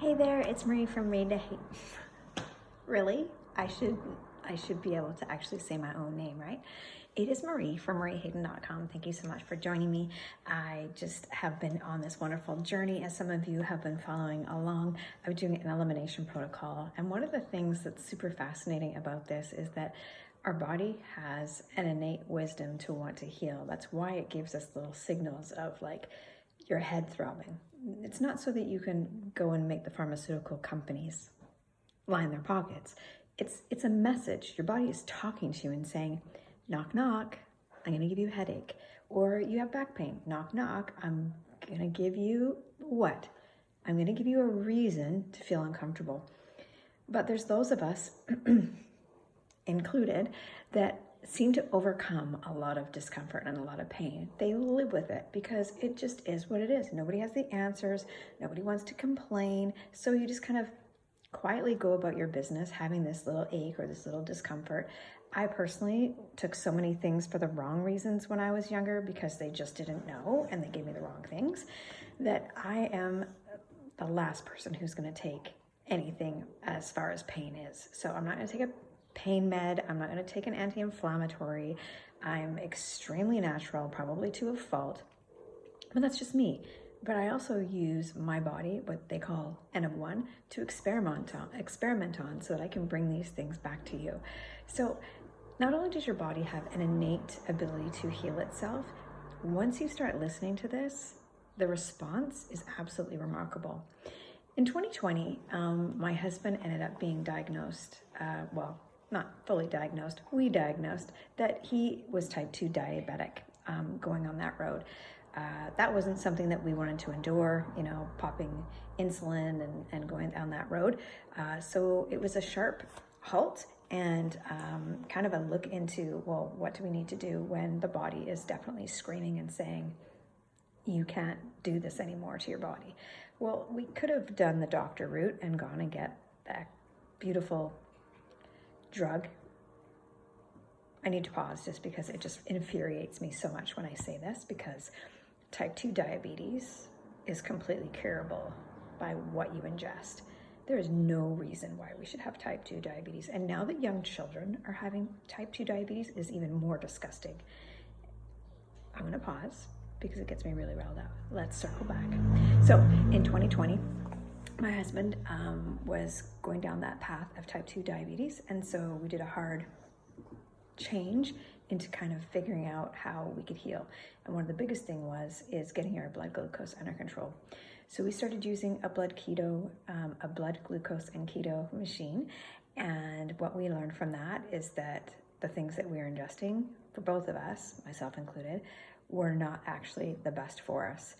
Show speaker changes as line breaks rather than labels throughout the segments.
Hey there, it's Marie from Maine to Hate. Really? I should be able to actually say my own name, right? It is Marie from mariehayden.com. Thank you so much for joining me. I just have been on this wonderful journey, as some of you have been following along. I'm doing an elimination protocol, and one of the things that's super fascinating about this is that our body has an innate wisdom to want to heal. That's why it gives us little signals of like your head throbbing. It's not so that you can go and make the pharmaceutical companies line their pockets. It's a message. Your body is talking to you and saying, knock, knock, I'm gonna give you a headache. Or you have back pain, knock, knock, I'm gonna give you what? I'm gonna give you a reason to feel uncomfortable. But there's those of us, included, that seem to overcome a lot of discomfort and a lot of pain. They live with it because it just is what it is. Nobody has the answers. Nobody wants to complain. So you just kind of quietly go about your business having this little ache or this little discomfort. I personally took so many things for the wrong reasons when I was younger because they just didn't know and they gave me the wrong things, that I am the last person who's going to take anything as far as pain is. So I'm not going to take a pain med. I'm not going to take an anti-inflammatory. I'm extremely natural, probably to a fault, but that's just me. But I also use my body, what they call N of 1, to experiment on so that I can bring these things back to you. So not only does your body have an innate ability to heal itself, once you start listening to this, the response is absolutely remarkable. In 2020, my husband ended up being diagnosed, not fully diagnosed, we diagnosed that he was type 2 diabetic, going on that road. That wasn't something that we wanted to endure, popping insulin and going down that road. So it was a sharp halt and kind of a look into, well, what do we need to do when the body is definitely screaming and saying, you can't do this anymore to your body. Well, we could have done the doctor route and gone and get that beautiful drug. I need to pause just because it just infuriates me so much when I say this, because type 2 diabetes is completely curable by what you ingest. There is no reason why we should have type 2 diabetes. And now that young children are having type 2 diabetes is even more disgusting. I'm going to pause because it gets me really riled up. Let's circle back. So in 2020, my husband was going down that path of type 2 diabetes. And so we did a hard change into kind of figuring out how we could heal. And one of the biggest thing is getting our blood glucose under control. So we started using a blood glucose and keto machine. And what we learned from that is that the things that we were ingesting, for both of us, myself included, were not actually the best for us.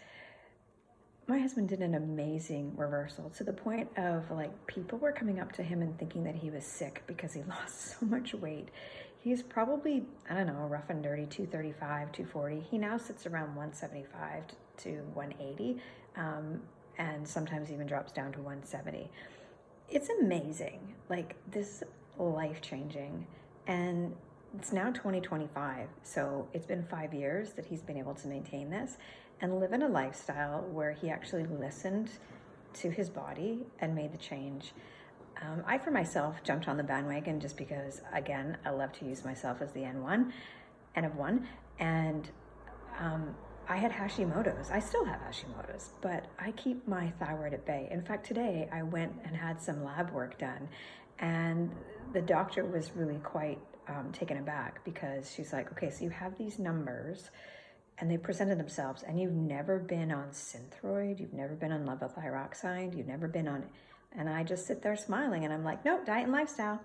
My husband did an amazing reversal to the point of people were coming up to him and thinking that he was sick because he lost so much weight. He's probably, rough and dirty, 235, 240. He now sits around 175 to 180, and sometimes even drops down to 170. It's amazing. This is life-changing. And it's now 2025, so it's been 5 years that he's been able to maintain this and live in a lifestyle where he actually listened to his body and made the change. I, for myself, jumped on the bandwagon just because, again, I love to use myself as the N of 1, and I had Hashimoto's. I still have Hashimoto's, but I keep my thyroid at bay. In fact, today I went and had some lab work done, and the doctor was really quite taken aback because she's like, okay, so you have these numbers and they presented themselves and you've never been on Synthroid, you've never been on levothyroxine, you've never been on, and I just sit there smiling and I'm like, nope, diet and lifestyle.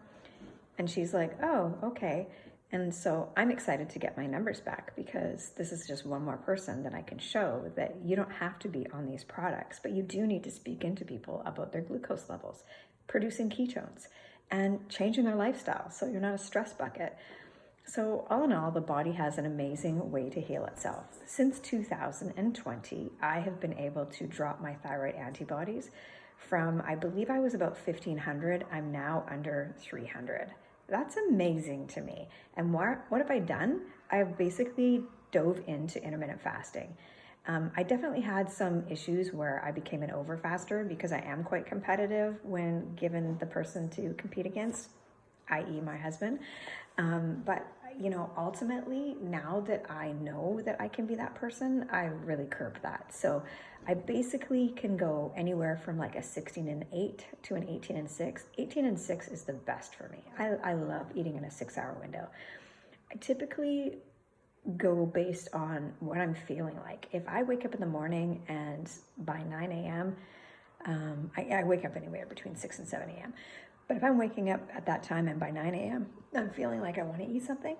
And she's like, oh, okay. And so I'm excited to get my numbers back because this is just one more person that I can show that you don't have to be on these products, but you do need to speak into people about their glucose levels, producing ketones, and changing their lifestyle so you're not a stress bucket. So all in all, the body has an amazing way to heal itself. Since 2020, I have been able to drop my thyroid antibodies from, I believe I was about 1,500, I'm now under 300. That's amazing to me. And what have I done? I've basically dove into intermittent fasting. I definitely had some issues where I became an overfaster because I am quite competitive when given the person to compete against, i.e. my husband. But you know, ultimately, now that I know that I can be that person, I really curb that. So I basically can go anywhere from like a 16 and 8 to an 18 and 6. 18 and 6 is the best for me. I love eating in a 6-hour window. I typically go based on what I'm feeling like. If I wake up in the morning and by 9 a.m., I wake up anywhere between 6 and 7 a.m. But if I'm waking up at that time and by 9 a.m. I'm feeling like I want to eat something,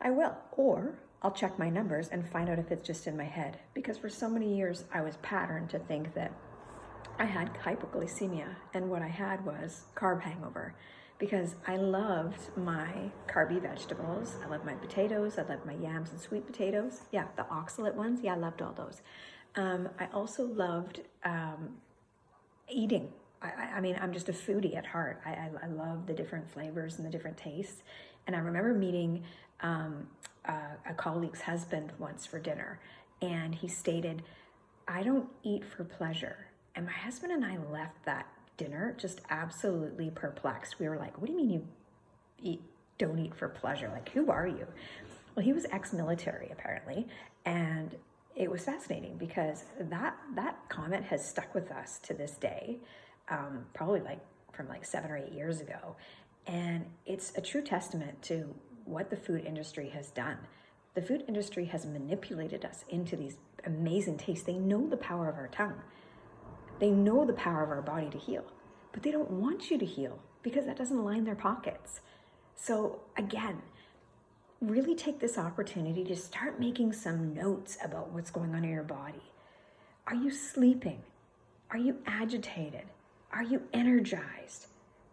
I will. Or I'll check my numbers and find out if it's just in my head. Because for so many years, I was patterned to think that I had hypoglycemia, and what I had was carb hangover. Because I loved my carby vegetables. I loved my potatoes. I loved my yams and sweet potatoes. Yeah, the oxalate ones. Yeah, I loved all those. I also loved eating. I mean, I'm just a foodie at heart. I love the different flavors and the different tastes. And I remember meeting a colleague's husband once for dinner, and he stated, "I don't eat for pleasure." And my husband and I left that dinner just absolutely perplexed. We were like, "What do you mean you don't eat for pleasure? Like, who are you?" Well, he was ex-military apparently, and it was fascinating because that comment has stuck with us to this day, probably like from like 7 or 8 years ago. And it's a true testament to what the food industry has done. The food industry has manipulated us into these amazing tastes. They know the power of our tongue. They know the power of our body to heal, but they don't want you to heal because that doesn't line their pockets. So again, really take this opportunity to start making some notes about what's going on in your body. Are you sleeping? Are you agitated? Are you energized?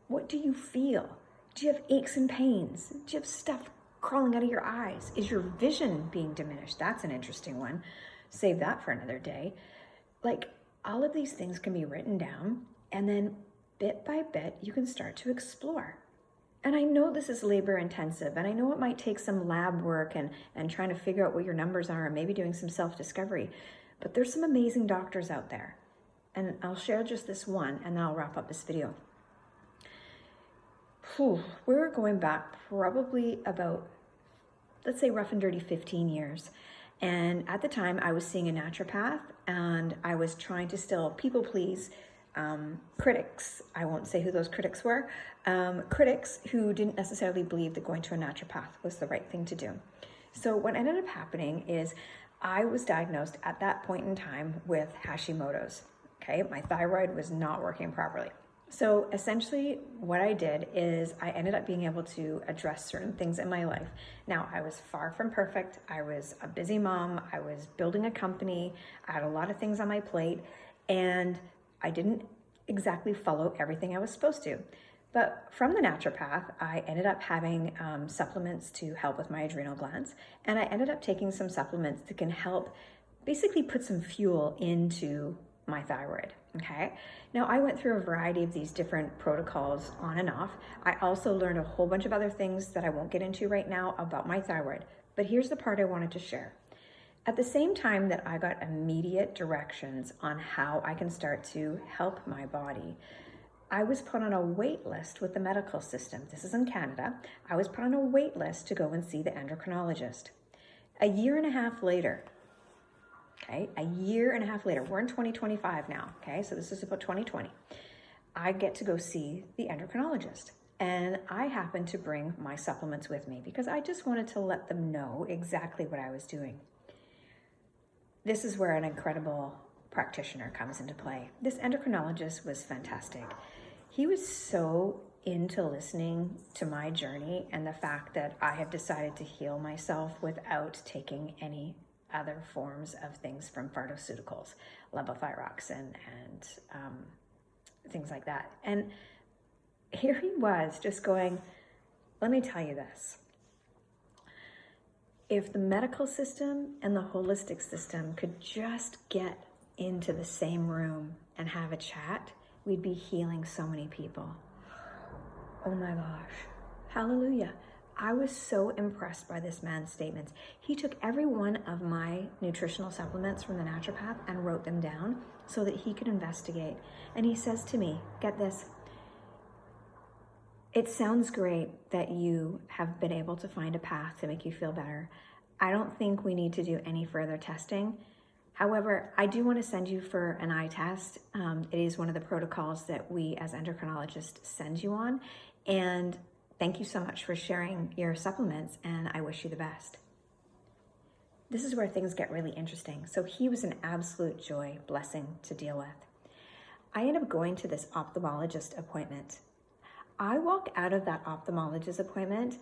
What do you feel? Do you have aches and pains? Do you have stuff crawling out of your eyes? Is your vision being diminished? That's an interesting one. Save that for another day. Like, all of these things can be written down, and then bit by bit, you can start to explore. And I know this is labor intensive, and I know it might take some lab work and trying to figure out what your numbers are and maybe doing some self-discovery, but there's some amazing doctors out there. And I'll share just this one, and then I'll wrap up this video. We're going back probably about, let's say rough and dirty 15 years. And at the time I was seeing a naturopath, and I was trying to still people please critics. I won't say who those critics were. Critics who didn't necessarily believe that going to a naturopath was the right thing to do. So what ended up happening is I was diagnosed at that point in time with Hashimoto's. Okay, my thyroid was not working properly. So essentially what I did is I ended up being able to address certain things in my life. Now, I was far from perfect. I was a busy mom. I was building a company. I had a lot of things on my plate, and I didn't exactly follow everything I was supposed to. But from the naturopath, I ended up having supplements to help with my adrenal glands, and I ended up taking some supplements that can help basically put some fuel into my thyroid. Okay. Now, I went through a variety of these different protocols on and off. I also learned a whole bunch of other things that I won't get into right now about my thyroid, but here's the part I wanted to share. At the same time that I got immediate directions on how I can start to help my body, I was put on a wait list with the medical system. This is in Canada. I was put on a wait list to go and see the endocrinologist. A year and a half later, okay, a year and a half later, we're in 2025 now, okay, so this is about 2020. I get to go see the endocrinologist, and I happen to bring my supplements with me because I just wanted to let them know exactly what I was doing. This is where an incredible practitioner comes into play. This endocrinologist was fantastic. He was so into listening to my journey and the fact that I have decided to heal myself without taking any other forms of things from pharmaceuticals, levothyroxine and things like that. And here he was just going, let me tell you this. If the medical system and the holistic system could just get into the same room and have a chat, we'd be healing so many people. Oh my gosh. Hallelujah. I was so impressed by this man's statements. He took every one of my nutritional supplements from the naturopath and wrote them down so that he could investigate. And he says to me, get this, it sounds great that you have been able to find a path to make you feel better. I don't think we need to do any further testing. However, I do want to send you for an eye test. It is one of the protocols that we as endocrinologists send you on. And thank you so much for sharing your supplements, and I wish you the best. This is where things get really interesting. So he was an absolute joy, blessing to deal with. I ended up going to this ophthalmologist appointment. I walk out of that ophthalmologist appointment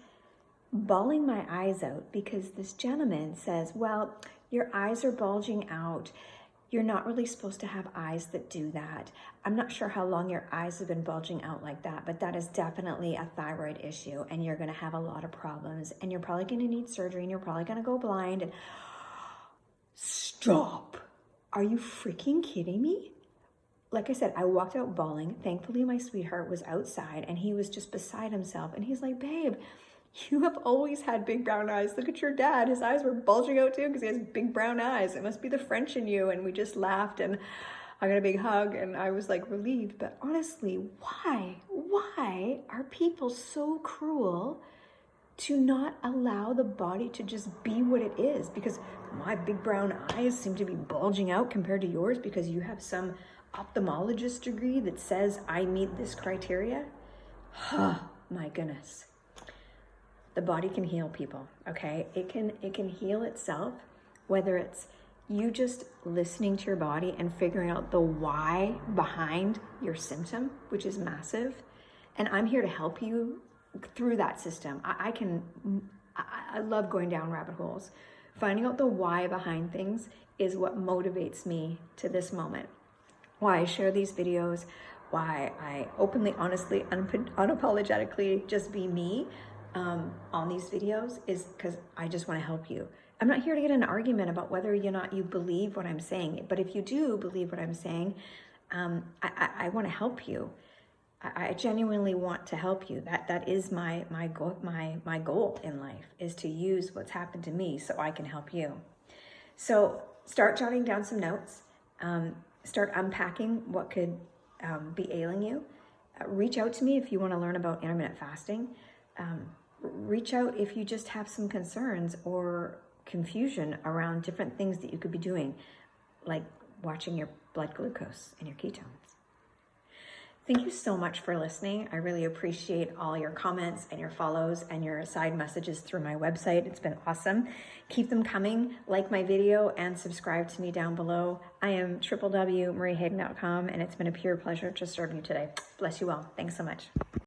bawling my eyes out because this gentleman says, well, your eyes are bulging out. You're not really supposed to have eyes that do that. I'm not sure how long your eyes have been bulging out like that, but that is definitely a thyroid issue and you're gonna have a lot of problems and you're probably gonna need surgery and you're probably gonna go blind. And stop. Are you freaking kidding me? Like I said, I walked out bawling. Thankfully, my sweetheart was outside and he was just beside himself. And he's like, babe, you have always had big brown eyes. Look at your dad. His eyes were bulging out too because he has big brown eyes. It must be the French in you. And we just laughed and I got a big hug and I was like relieved. But honestly, why are people so cruel to not allow the body to just be what it is? Because my big brown eyes seem to be bulging out compared to yours because you have some ophthalmologist degree that says I meet this criteria. My goodness. The body can heal, people, okay? It can heal itself, whether it's you just listening to your body and figuring out the why behind your symptom, which is massive. And I'm here to help you through that system. I love going down rabbit holes. Finding out the why behind things is what motivates me to this moment. Why I share these videos, why I openly, honestly, unapologetically just be me on these videos is because I just want to help you. I'm not here to get an argument about whether or not you believe what I'm saying, but if you do believe what I'm saying, I want to help you. I genuinely want to help you. That is my goal in life, is to use what's happened to me so I can help you. So start jotting down some notes. Start unpacking what could be ailing you. Reach out to me if you want to learn about intermittent fasting. Reach out if you just have some concerns or confusion around different things that you could be doing, like watching your blood glucose and your ketones. Thank you so much for listening. I really appreciate all your comments and your follows and your side messages through my website. It's been awesome. Keep them coming. Like my video and subscribe to me down below. I am www.mariehayden.com and it's been a pure pleasure to serve you today. Bless you all. Thanks so much.